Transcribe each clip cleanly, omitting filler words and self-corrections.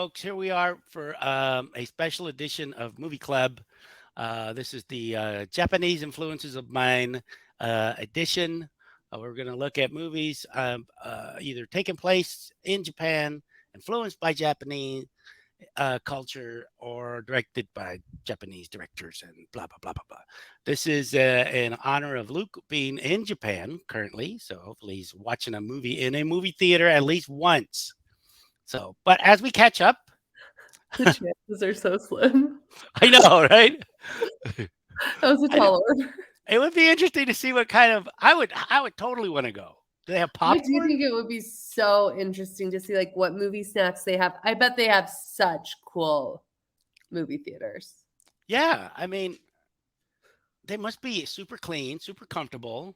folks. Here we are for a special edition of Movie Club. This is the Japanese Influences of Mine edition. We're going to look at movies either taking place in Japan, influenced by Japanese culture, or directed by Japanese directors, and blah, blah, blah, blah, blah. This is in honor of Luke being in Japan currently. So hopefully he's watching a movie in a movie theater at least once. So, but as we catch up, The chances are so slim. I know, right? That was a I, tall order. it would be interesting to see what kind of I would totally want to go. Do they have I do popcorn? think it would be so interesting to see like what movie snacks they have. I bet they have such cool movie theaters. Yeah, I mean, they must be super clean, super comfortable.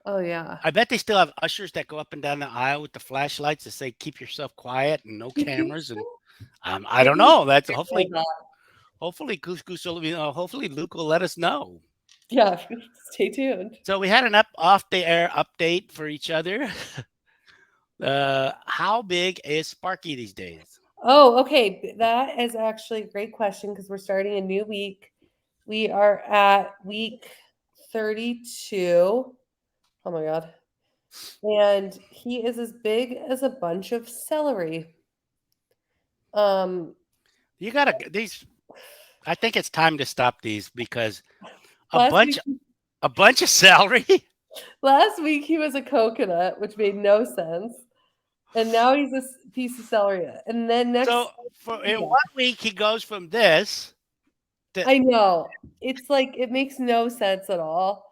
Oh yeah. I bet they still have ushers that go up and down the aisle with the flashlights that say "Keep yourself quiet" and no You think cameras. And so? I don't Maybe we know. should That's Google that. hopefully Goose Goose will, hopefully Luke will let us know. Yeah, stay tuned. So we had an off the air update for each other. How big is Sparky these days? Oh, okay. That is actually a great question because we're starting a new week. We are at week 32. Oh my God. And he is as big as a bunch of celery. Um, You gotta these. I think it's time to stop these because a last bunch week, a bunch of celery. last week he was a coconut, which made no sense. And now he's a piece of celery. And then next, So for in yeah, 1 week he goes from this to I know. It's like it makes no sense at all.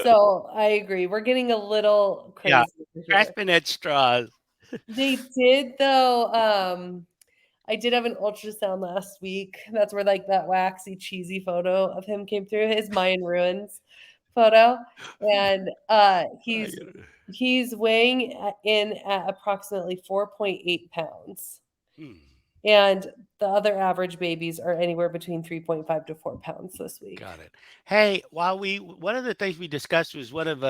So I agree. We're getting a little yeah, crazy here. grasping at straws. They did though. I did have an ultrasound last week. That's where like that waxy, cheesy photo of him came through, his Mayan ruins photo. And I he's weighing in at approximately 4.8 pounds. Hmm. And the other average babies are anywhere between 3.5 to 4 pounds this week. Got it. Hey, one of the things we discussed was one of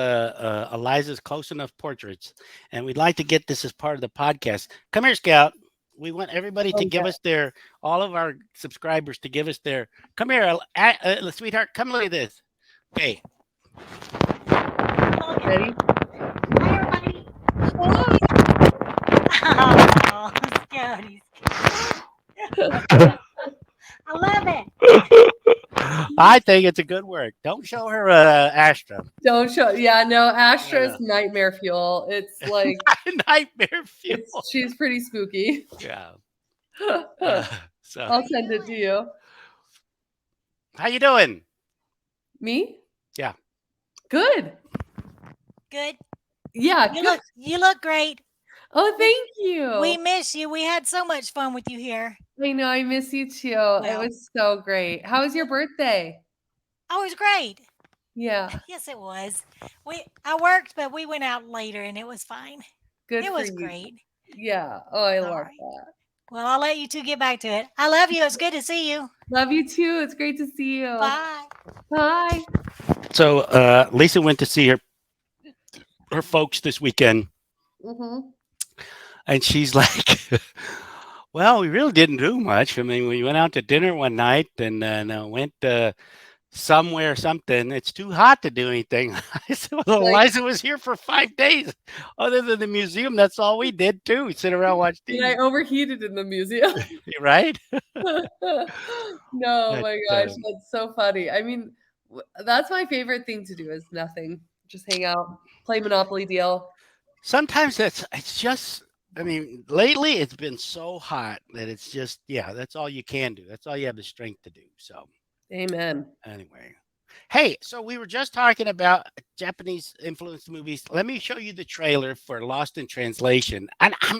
Eliza's close enough portraits, and we'd like to get this as part of the podcast. Come here, Scout. We want everybody to Oh, give us their, all of our subscribers to give us their. Come here, sweetheart. Come look at this. Okay. ready? Hi, everybody. Hi. Oh, Scotty's I love it. I think it's a good work. Don't show her Astra. Don't show. Yeah, no, Astra's Yeah. nightmare fuel. It's like Nightmare fuel. she's pretty spooky. Yeah. So, I'll send it to you. how you doing? Me? Yeah. Good. Good. Yeah, You good. look great. Oh, thank you. We miss you. We had so much fun with you here. I know. I miss you too. It Well, was so great. How was your birthday? oh, it was great. Yeah, Yes, it was. I worked, but we went out later and it was fine. good It for was you. great. Yeah. Oh, I All love right. that. Well, I'll let you two get back to it. I love you. It's good to see you. Love you too. It's great to see you. Bye. Bye. So Lisa went to see her folks this weekend, Mm-hmm. and she's like, "Well, we really didn't do much. I mean, we went out to dinner one night and then went somewhere something. It's too hot to do anything." I said, "Well, Like, Eliza was here for 5 days. Other than the museum, that's all we did too. We sit around watch and I TV, overheated in the museum. right?" No, But my gosh, that's so funny. I mean, that's my favorite thing to do is nothing. Just hang out, play Monopoly Deal. sometimes it's just. I mean, lately it's been so hot that it's just, yeah, that's all you can do. That's all you have the strength to do. So Amen. anyway, hey, so we were just talking about Japanese influenced movies. Let me show you the trailer for Lost in Translation. And I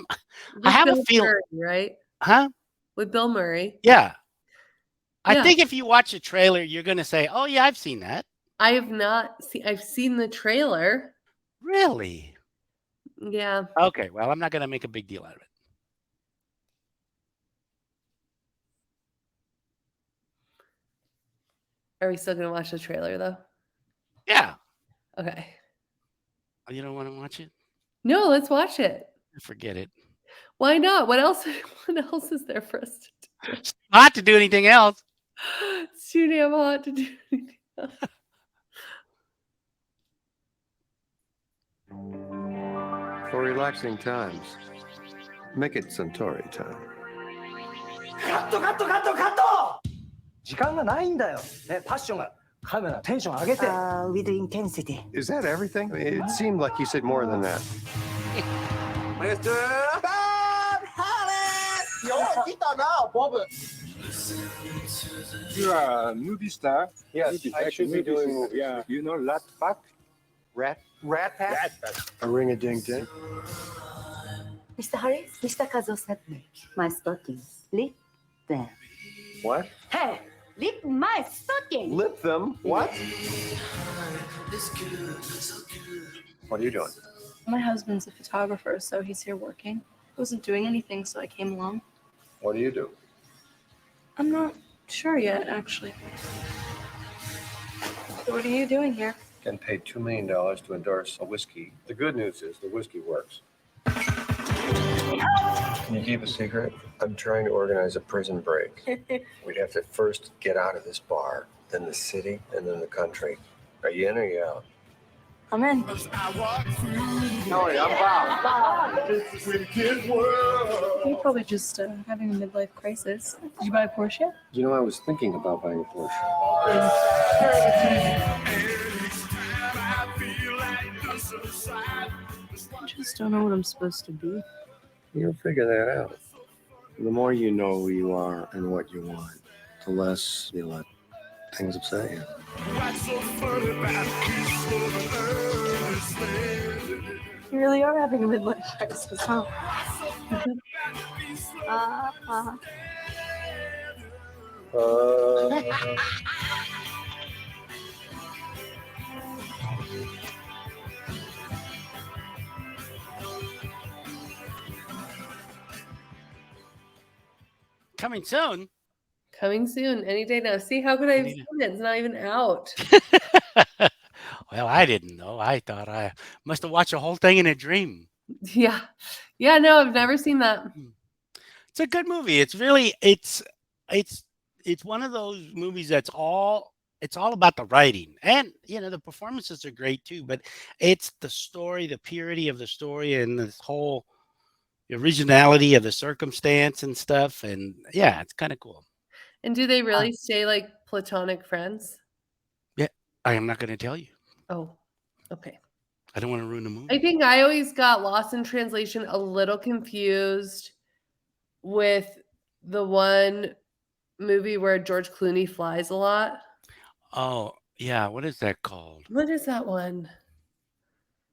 With have a Bill feel, Murray, right? huh? With Bill Murray. Yeah. I Yeah. think if you watch the trailer, you're going to say, "Oh yeah, I've seen that." I have not seen I've seen the trailer. Really? Yeah. Okay, well, I'm not going to make a big deal out of it. Are we still gonna watch the trailer though? Yeah. Okay. Oh, you don't want to watch it? No, let's watch it. Forget it. Why not? What else? What else is there for us to do? Not to do anything else. It's too damn hot to do anything else. For relaxing times, make it Suntory time. カットカットカットカット時間がないんだよ。ね、パッションがカメラテンション上げて。with intensity. Is that everything? I mean, it seemed like you said more than that. Mr. Bob Hollis! よう来たな、ボブ。 You are a movie star. Yes, I should be doing. Yeah, you know Rat Pack? Rat, Rat Pack? Rat Pack. a ring a ding ding. Mr. Harris, Mr. Kazuo sent me my stockings. Lip them. What? Hey, lip my stocking. Lip them? What? What are you doing? My husband's a photographer, so he's here working. I wasn't doing anything, so I came along. What do you do? I'm not sure yet, actually. So what are you doing here? Getting paid $2 million to endorse a whiskey. The good news is the whiskey works. Can you keep a secret? I'm trying to organize a prison break. We'd have to first get out of this bar, then the city, and then the country. Are you in or you out? I'm in. Sorry, I'm Bob. You're probably just having a midlife crisis. Did you buy a Porsche yet? You know, I was thinking about buying a Porsche. I just don't know what I'm supposed to be. You'll figure that out. The more you know who you are and what you want, the less you let things upset you. You really are having a midlife crisis, huh? Coming soon. Coming soon, any day now. See, how could I have Any seen it? It's not even out. Well, I didn't know. I thought I must have watched the whole thing in a dream. Yeah. Yeah, no, I've never seen that. It's a good movie. It's really it's one of those movies that's all about the writing. And the performances are great too, but it's the story, the purity of the story and this whole originality of the circumstance and stuff. And yeah, it's kind of cool. And do they really stay like platonic friends? I am not going to tell you. Oh, okay. I don't want to ruin the movie. I think I always got lost in translation, a little confused with the one movie where George Clooney flies a lot. Oh, yeah. What is that called? What is that one?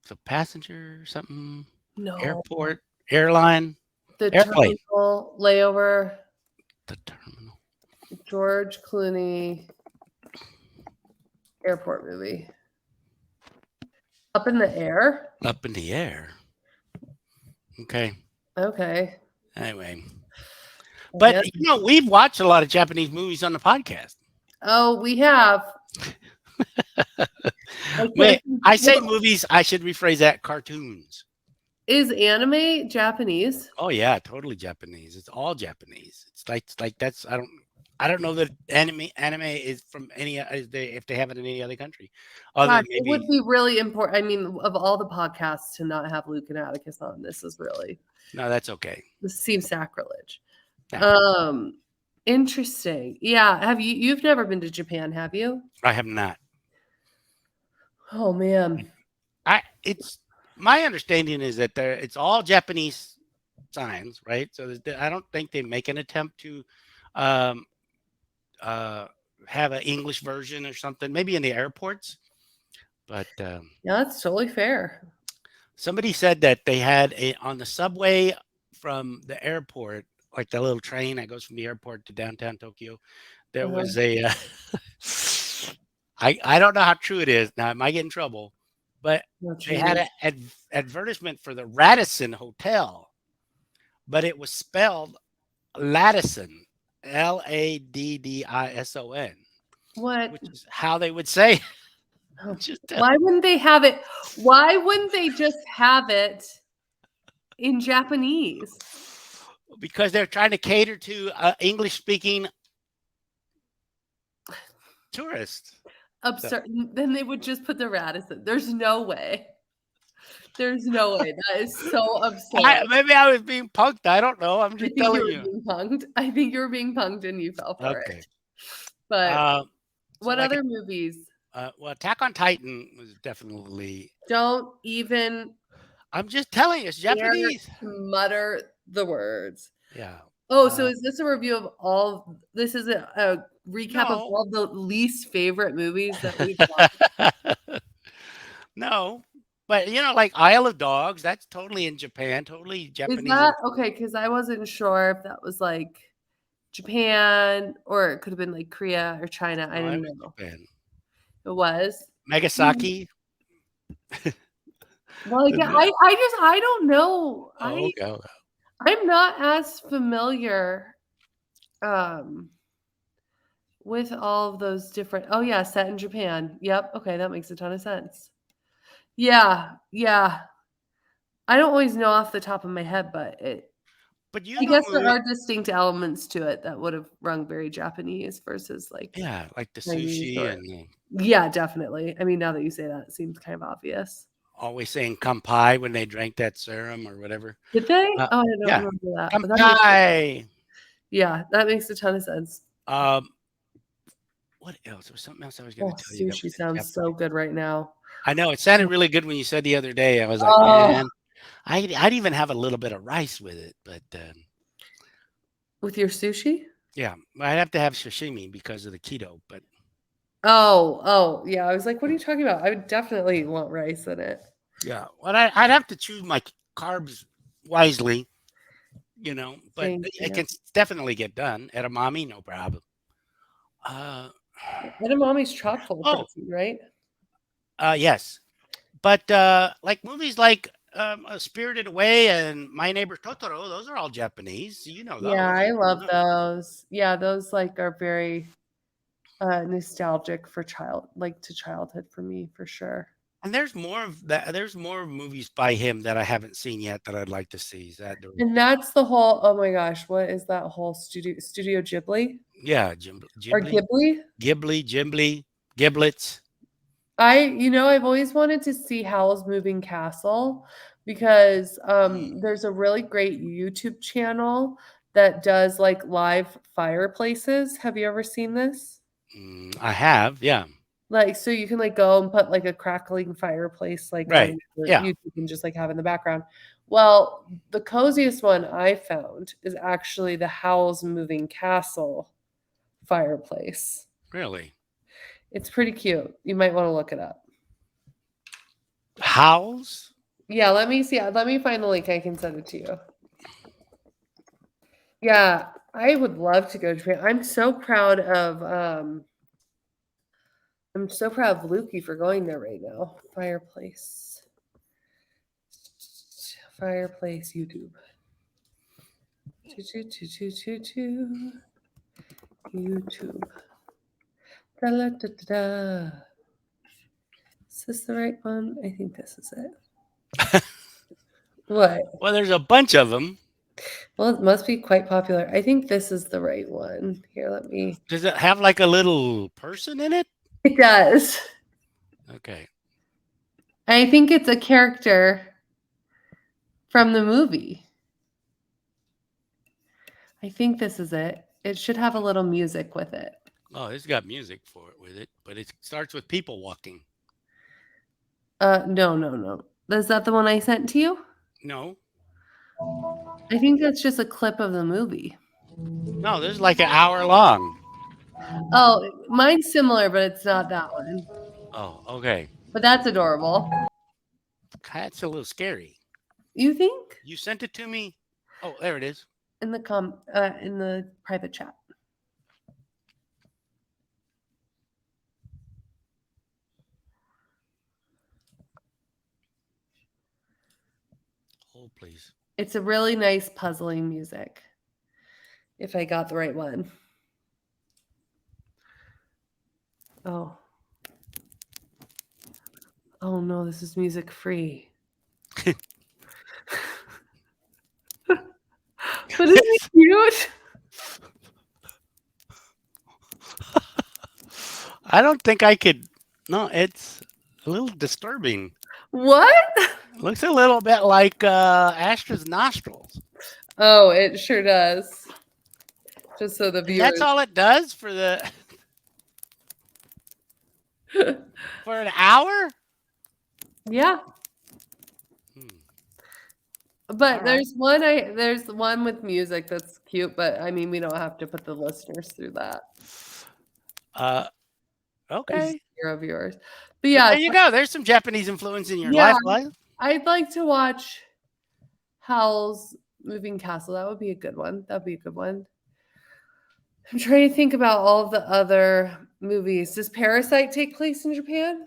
It's a passenger or something? No. Airport, airline, The Airplane. Terminal Layover. the terminal. George Clooney airport movie. Up in the Air? Up in the air. Okay. Okay. Anyway. I But, guess- we've watched a lot of Japanese movies on the podcast. Oh, we have. Wait, I say movies, I should rephrase that, cartoons. Is anime Japanese? Oh, yeah, totally Japanese. It's all Japanese. It's like that's, I don't know that anime is from any, if they have it in any other country. Other God, than it maybe, would be really important. I mean, of all the podcasts to not have Luke and Atticus on, this no, that's okay. this seems sacrilege. Yeah. Interesting. Yeah. You've never been to Japan, have you? I have not. Oh man. It's my understanding is that it's all Japanese signs, right? So I don't think they make an attempt to have an English version or something, maybe in the airports. But Yeah, that's totally fair. somebody said that they had on the subway from the airport, like the little train that goes from the airport to downtown Tokyo. There Uh-huh. was a, I don't know how true it is. Now, I might get in trouble, but That's they had an advertisement for the Radisson Hotel, but it was spelled Ladison, Laddison, what? which is how they would say it. Oh, Just, Why wouldn't they have it? Why wouldn't they just have it in Japanese? Because they're trying to cater to English-speaking tourists. Absurd. Then they would just put the Radisson. There's no way. There's no way. That is so absurd. Maybe I was being punked. I don't know. I'm I just think you telling were you. being punked. I think you were being punked and you fell for Okay. it. But So what like other movies? well, Attack on Titan was definitely. Don't even I'm just telling you, it's dare Japanese. mutter the words. Yeah. Oh, so Uh, is this a review of all? This is a recap of No. all the least favorite movies that we've watched. No, but like Isle of Dogs, that's totally in Japan, totally Is Japanese. that okay? Because I wasn't sure if that was like Japan or it could have been like Korea or China. I No, it didn't was know. Japan. It was. Nagasaki. Well, Isn't yeah, it? I don't know. Oh, okay. I'm not as familiar with all of those different. Oh yeah, set in Japan. Yep. Okay, that makes a ton of sense. Yeah, yeah. I don't always know off the top of my head, but But I guess there are distinct elements to it that would have rung very Japanese versus like yeah, like the Chinese sushi or- and yeah, definitely. I mean, now that you say that, it seems kind of obvious. always saying "kampai" when they drank that serum or whatever. Did they? Uh, Oh, I don't yeah. remember that. But that makes, Kampai. yeah, that makes a ton of sense. What else? There was something else I was going Oh, to tell you. that sushi was in sounds so good right now. I know it sounded really good when you said the other day. I was like, Oh. man, I'd even have a little bit of rice with it, but With your sushi? yeah, I'd have to have sashimi because of the keto. But Oh, yeah. I was like, what are you talking about? I would definitely want rice in it. yeah, well, I'd have to choose my carbs wisely, but Thank it you. can definitely get done. Edamame, no problem. Edamame's chock full of Oh. protein, right? Yes, but like movies like Spirited Away and My Neighbor Totoro, those are all Japanese. You know those. Yeah, I love those. Yeah, those like are very nostalgic for childhood for me for sure. And there's more of that. There's more movies by him that I haven't seen yet that I'd like to see. Is that And that's the whole, oh my gosh, what is that whole Studio Ghibli? yeah, Or Ghibli, Ghibli? Giblets. I've always wanted to see Howl's Moving Castle because there's a really great YouTube channel that does like live fireplaces. Have you ever seen this? I have, yeah. Like, so you can like go and put like a crackling fireplace like Right, on your yeah. YouTube and just like have in the background. Well, the coziest one I found is actually the Howl's Moving Castle fireplace. Really? It's pretty cute. You might want to look it up. Howls? Yeah, let me see. Let me find the link. I can send it to you. Yeah, I would love to go to Japan. I'm so proud of Lukey for going there right now. Fireplace YouTube. YouTube. Da-la-da-da-da. Is this the right one? I think this is it. What? Well, there's a bunch of them. Well, it must be quite popular. I think this is the right one. Here, let me. Does it have like a little person in it? It does. Okay. I think it's a character from the movie. I think this is it. It should have a little music with it. Oh, it's got music for it with it, but it starts with people walking. No. Is that the one I sent to you? No, I think that's just a clip of the movie. no, this is like an hour long. Oh, mine's similar, but it's not that one. Oh, okay. But that's adorable. That's a little scary. You think? You sent it to me? Oh, there it is. In the private chat. Hold, please. It's a really nice puzzling music. If I got the right one. Oh. Oh no, this is music free. Isn't he cute? I don't think I could. No, it's a little disturbing. What? Looks a little bit like Astra's nostrils. Oh, it sure does. Just so the And viewers. that's all it does for the for an hour. Yeah. Hmm. But All right. there's one with music that's cute, but I mean we don't have to put the listeners through that. Okay. Zero viewers. But But yeah, there you go. There's some Japanese influence in your Yeah. life. I'd like to watch Howl's Moving Castle. That would be a good one. That'd be a good one. I'm trying to think about all of the other movies. Does Parasite take place in Japan?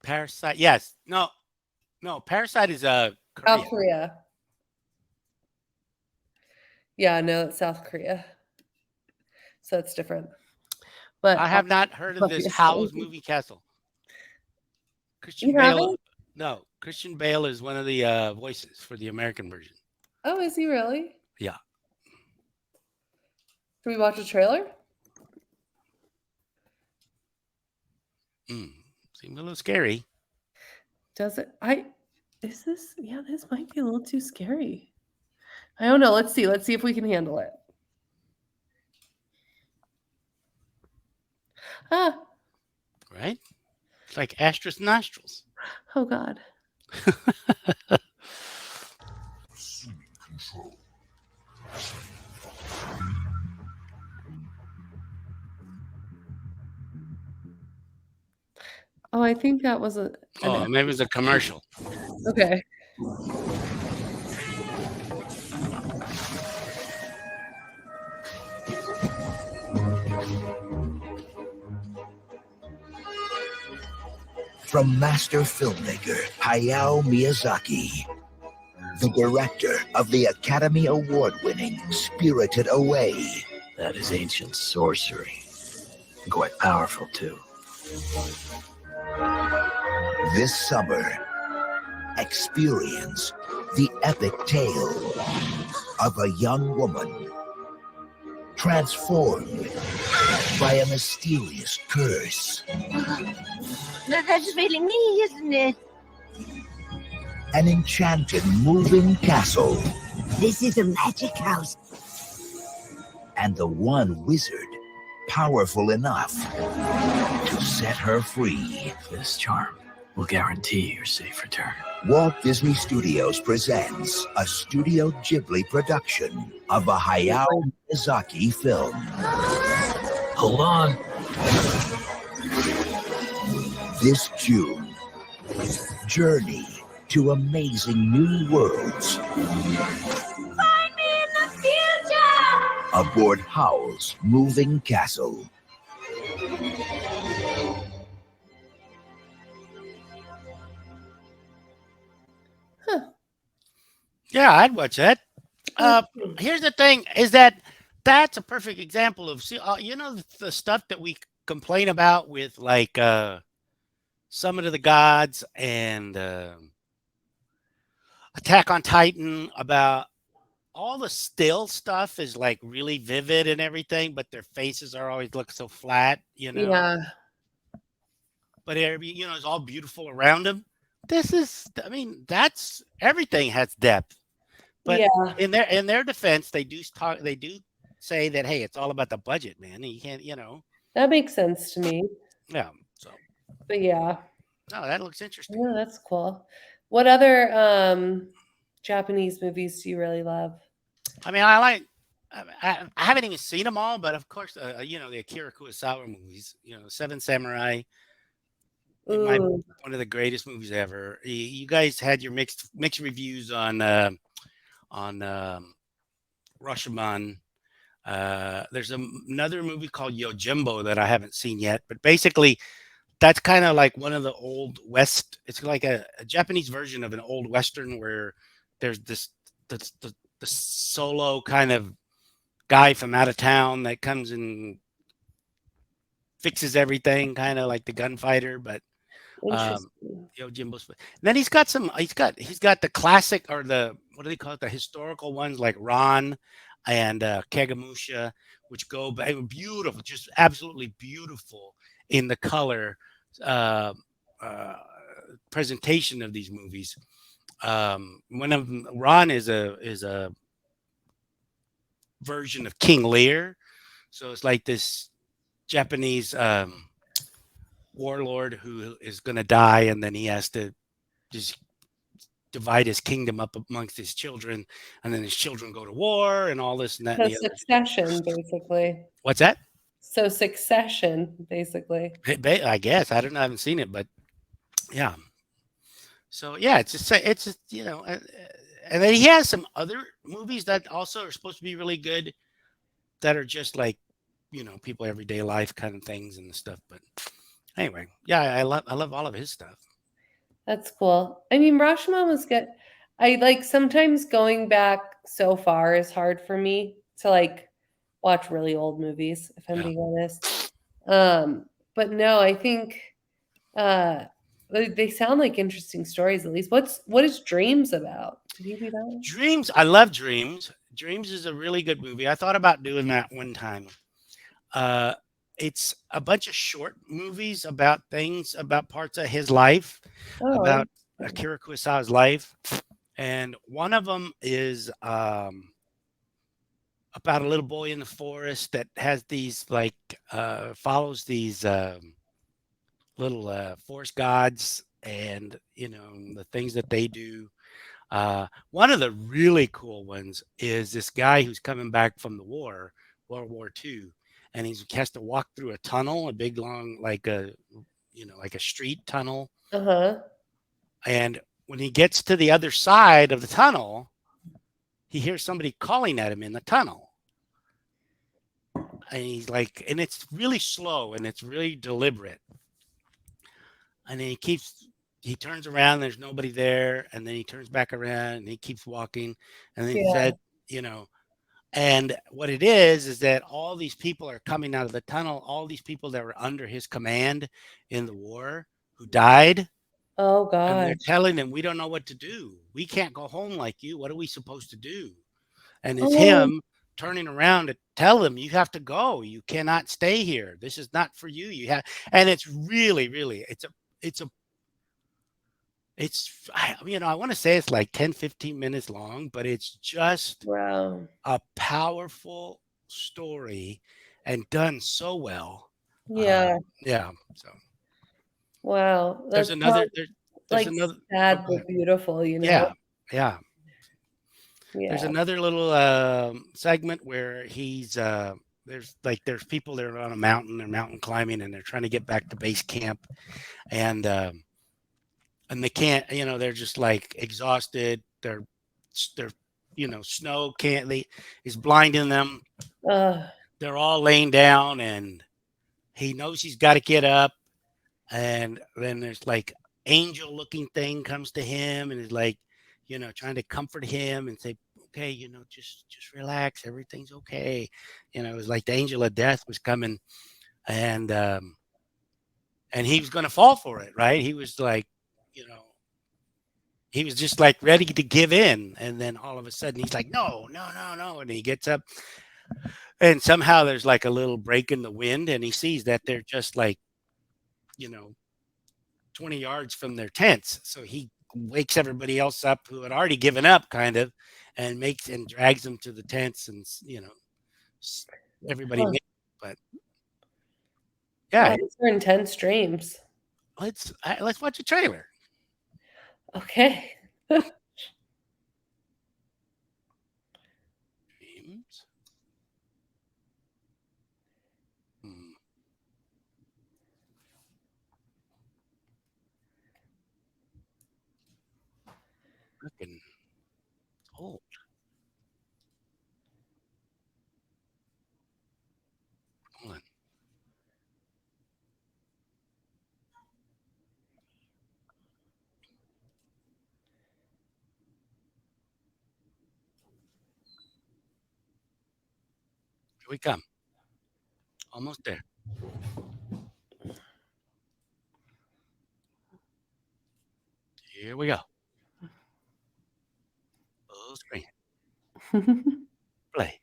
Parasite. Yes. No. Parasite is Korea. South Korea. Yeah, no, it's South Korea. So it's different. But I have not heard of this obviously. Howl's Movie Castle. Christian You Bale. haven't? No, Christian Bale is one of the voices for the American version. Oh, is he really? Yeah. Can we watch a trailer? Seems a little scary. Does it? Is this? Yeah, this might be a little too scary. I don't know. Let's see. Let's see if we can handle it. Ah, Right? It's like Astra's nostrils. oh God. Oh, I think that was a. Oh, maybe it's a commercial. Okay. From master filmmaker Hayao Miyazaki, the director of the Academy Award-winning Spirited Away. That is ancient sorcery. Quite powerful, too. This summer, experience the epic tale of a young woman transformed by a mysterious curse. That's really me, isn't it? An enchanted moving castle. This is a magic house. And the one wizard powerful enough to set her free. This charm will guarantee your safe return. Walt Disney Studios presents a Studio Ghibli production of a Hayao Miyazaki film. Hold on. This June, journey to amazing new worlds. Find me in the future! Aboard Howl's Moving Castle. Yeah, I'd watch that. Here's the thing: is that's a perfect example of the stuff that we complain about with like Summit of the Gods and Attack on Titan. About all the still stuff is like really vivid and everything, but their faces are always look so flat, Yeah. But it's all beautiful around them. That's everything has depth. But Yeah. in their defense, they do say that, hey, it's all about the budget, man. You can't, That makes sense to me. yeah. So But yeah. no, that looks interesting. Yeah, that's cool. What other Japanese movies do you really love? I haven't even seen them all, but of course, the Akira Kurosawa movies, Seven Samurai, Ooh. one of the greatest movies ever. You guys had your mixed reviews on Rashomon. There's another movie called Yojimbo that I haven't seen yet, but basically that's kind of like one of the old West. It's like a Japanese version of an old Western where there's the solo kind of guy from out of town that comes and fixes everything, kind of like the gunfighter, but Interesting. Yojimbo's. Then he's got the classic or the what do they call it? The historical ones like Ron and Kegamusha, which go back beautiful, just absolutely beautiful in the color uh, uh, presentation of these movies. One of them, Ron is a version of King Lear, so it's like this Japanese warlord who is going to die, and then he has to just divide his kingdom up amongst his children, and then his children go to war and all this and that So and the other. Succession, basically. What's that? So Succession, basically. I guess I don't know. I haven't seen it, but yeah. So yeah, it's just and then he has some other movies that also are supposed to be really good, that are just like people everyday life kind of things and stuff. But anyway, yeah, I love all of his stuff. That's cool. I mean, Rashomon was good. I like sometimes going back so far is hard for me to like watch really old movies, if I'm Yeah. being honest. But no, I think they sound like interesting stories at least. What is Dreams about? Did he do that one? Dreams, I love Dreams. Dreams is a really good movie. I thought about doing that one time. It's a bunch of short movies about things, about parts of his life, Oh, about Akira Kurosawa's life, and one of them is about a little boy in the forest that has these like follows these little forest gods, and the things that they do. One of the really cool ones is this guy who's coming back from the war, World War II, and he has to walk through a tunnel, a big long like a street tunnel. uh-huh. And when he gets to the other side of the tunnel, he hears somebody calling at him in the tunnel. And he's like, and it's really slow and it's really deliberate. And then he turns around, there's nobody there. And then he turns back around and he keeps walking. And then he said, and what it is that all these people are coming out of the tunnel, all these people that were under his command in the war who died. Oh And they're God. telling him, we don't know what to do. We can't go home like you. What are we supposed to do? And it's Oh. him turning around to tell them, you have to go. You cannot stay here. This is not for you. You have, and it's really, really, I want to say it's like 10, 15 minutes long, but it's just Wow. a powerful story and done so well. Yeah. Yeah. So Wow. there's That's another, how, there's like another, sad go ahead. but beautiful, you know? Yeah. Yeah. There's Yeah. another little segment where there's people that are on a mountain, they're mountain climbing, and they're trying to get back to base camp, and they can't, they're just like exhausted. They're snow is blinding them. They're all laying down, and he knows he's got to get up, and then there's like angel looking thing comes to him and is like, trying to comfort him and say, okay, just relax, everything's okay. It was like the angel of death was coming, and he was going to fall for it, right? He was like, he was just like ready to give in, and then all of a sudden he's like, no, and he gets up, and somehow there's like a little break in the wind, and he sees that they're just like 20 yards from their tents. So he wakes everybody else up who had already given up, kind of, and drags them to the tents, and everybody. But yeah, Wow, these are intense dreams. let's watch a trailer. Okay. Dreams. Looking old. Hold on. Here we come. Almost there. Here we go. Full screen. Play.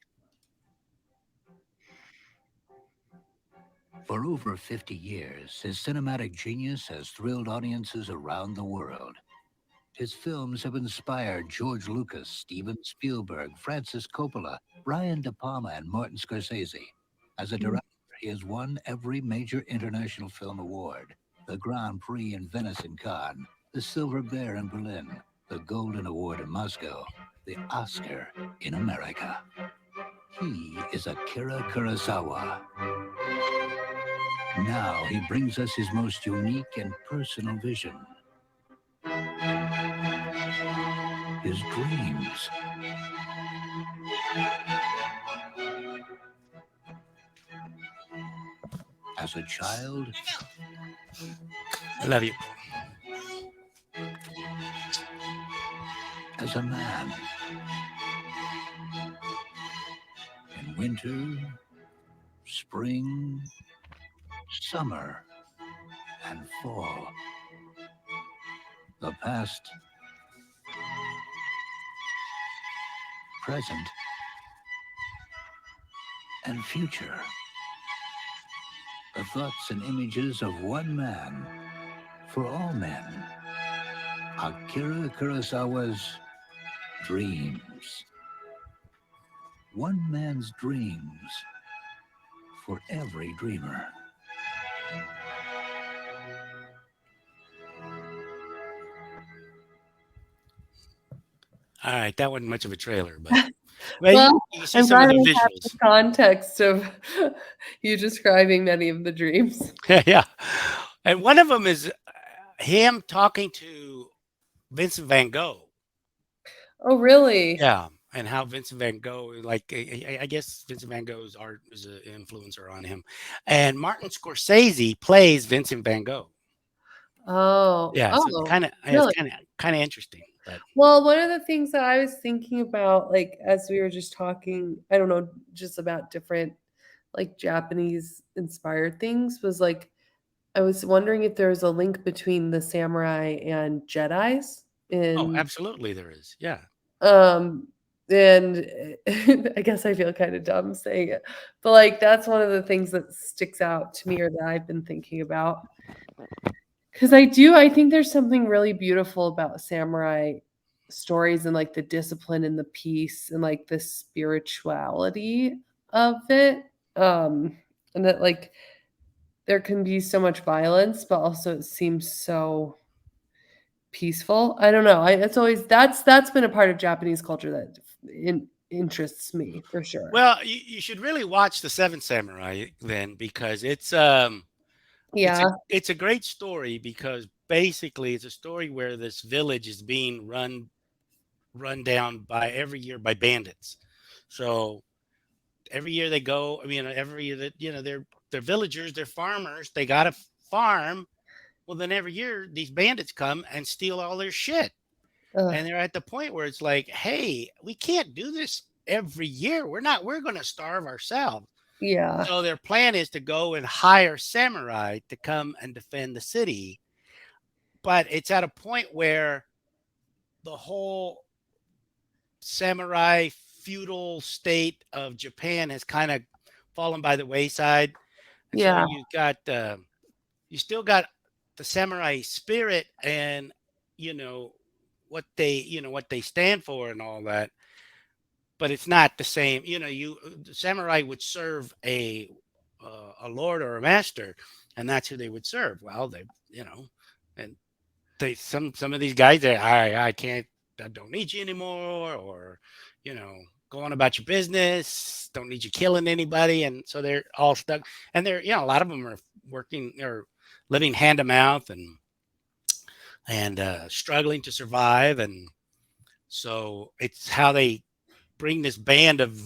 For over 50 years, his cinematic genius has thrilled audiences around the world. His films have inspired George Lucas, Steven Spielberg, Francis Coppola, Brian De Palma, and Martin Scorsese. As a director, he has won every major international film award: the Grand Prix in Venice and Cannes, the Silver Bear in Berlin, the Golden Award in Moscow, the Oscar in America. He is Akira Kurosawa. Now he brings us his most unique and personal vision. His dreams. As a child, I love you. as a man. In winter, spring, summer, and fall. The past, present, and future. The thoughts and images of one man for all men. Akira Kurosawa's dreams. One man's dreams for every dreamer. All right, that wasn't much of a trailer, but well, Well, you see I'm some of glad the we have the visuals. context of you describing many of the dreams. Yeah, and one of them is him talking to Vincent Van Gogh. Oh, really? Yeah, and how Vincent Van Gogh, like I guess Vincent Van Gogh's art is an influencer on him, and Martin Scorsese plays Vincent Van Gogh. Oh, Yeah, so oh, it's really? kind of interesting. But Well, one of the things that I was thinking about, like as we were just talking, I don't know, just about different like Japanese inspired things, was like I was wondering if there was a link between the samurai and Jedis oh, in absolutely, there is. Yeah, um and I guess I feel kind of dumb saying it, but like that's one of the things that sticks out to me or that I've been thinking about. Because I think there's something really beautiful about samurai stories and like the discipline and the peace and like the spirituality of it. And that like there can be so much violence, but also it seems so peaceful. I don't know. It's always that's been a part of Japanese culture that interests me for sure. well, you should really watch the Seven Samurai then, because Yeah. it's a great story, because basically it's a story where this village is being run down by every year by bandits. So every year they go, I mean, every year that, they're villagers, they're farmers, they got to farm. Well, then every year these bandits come and steal all their shit. Ugh, And they're at the point where it's like, hey, we can't do this every year. We're going to starve ourselves. yeah. So their plan is to go and hire samurai to come and defend the city. But it's at a point where the whole samurai feudal state of Japan has kind of fallen by the wayside. And Yeah. so you still got the samurai spirit and what they stand for and all that, but it's not the same. The samurai would serve a lord or a master, and that's who they would serve. Well, and some of these guys, I don't need you anymore, or go on about your business. Don't need you killing anybody, and so they're all stuck. And they're a lot of them are working or living hand to mouth and struggling to survive. And so it's how they bring this band of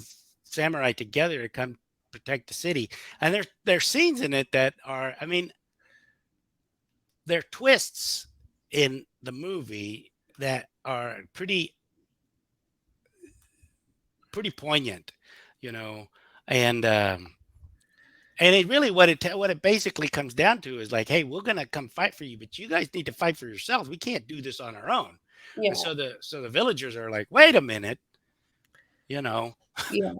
samurai together to come protect the city. And there's scenes in it that are, I mean, there are twists in the movie that are pretty poignant, and it really what it basically comes down to is like, hey, we're gonna come fight for you, but you guys need to fight for yourselves. We can't do this on our own. Yeah. And so the villagers are like, wait a minute, you know, Yeah.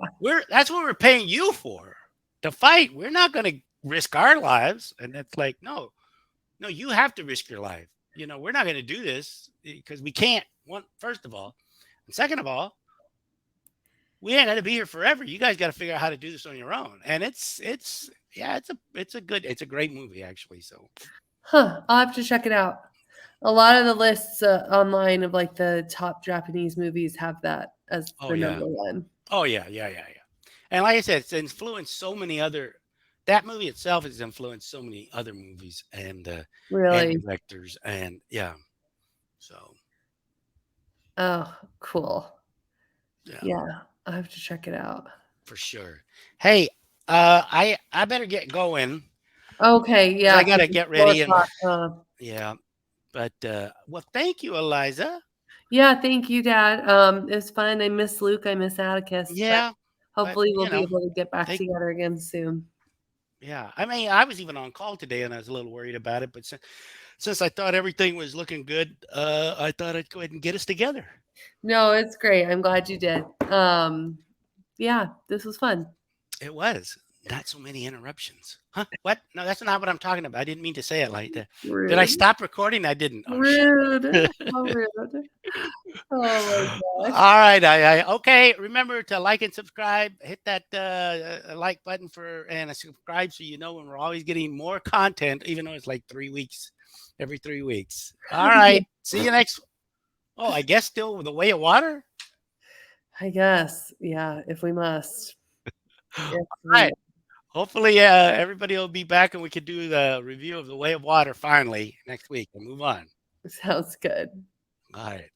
that's what we're paying you for, to fight. We're not going to risk our lives. And it's like, no, you have to risk your life. You know, we're not going to do this because we can't. First of all, and second of all, we ain't going to be here forever. You guys got to figure out how to do this on your own. And it's a great movie actually. So, I'll have to check it out. A lot of the lists online of like the top Japanese movies have that as the number one. Oh yeah. And like I said, it's influenced so many other. That movie itself has influenced so many other movies and Really? directors, and yeah. So. Oh, cool. Yeah. Yeah, I have to check it out. For sure. Hey, I better get going. Okay, yeah. I gotta get ready and 4:00, yeah. But well, thank you, Eliza. Yeah, thank you, Dad. It was fun. I miss Luke. I miss Atticus. but Yeah. Hopefully we'll you be know, able to get back they- together again soon. Yeah. I mean, I was even on call today and I was a little worried about it, but since I thought everything was looking good, I thought I'd go ahead and get us together. No, it's great. I'm glad you did. Yeah, this was fun. It was. Not so many interruptions. Huh? What? No, that's not what I'm talking about. I didn't mean to say it like that. Rude. Did I stop recording? I didn't. Oh, shit. Rude. How rude. Oh my gosh. All right. Okay. Remember to like and subscribe. Hit that like button and subscribe so you know when we're always getting more content, even though it's like 3 weeks, every 3 weeks. All right. See you next. Oh, I guess still The Way of Water. I guess. Yeah, if we must. If All we- right. Hopefully, everybody will be back and we can do the review of The Way of Water finally next week and move on. Sounds good. All right.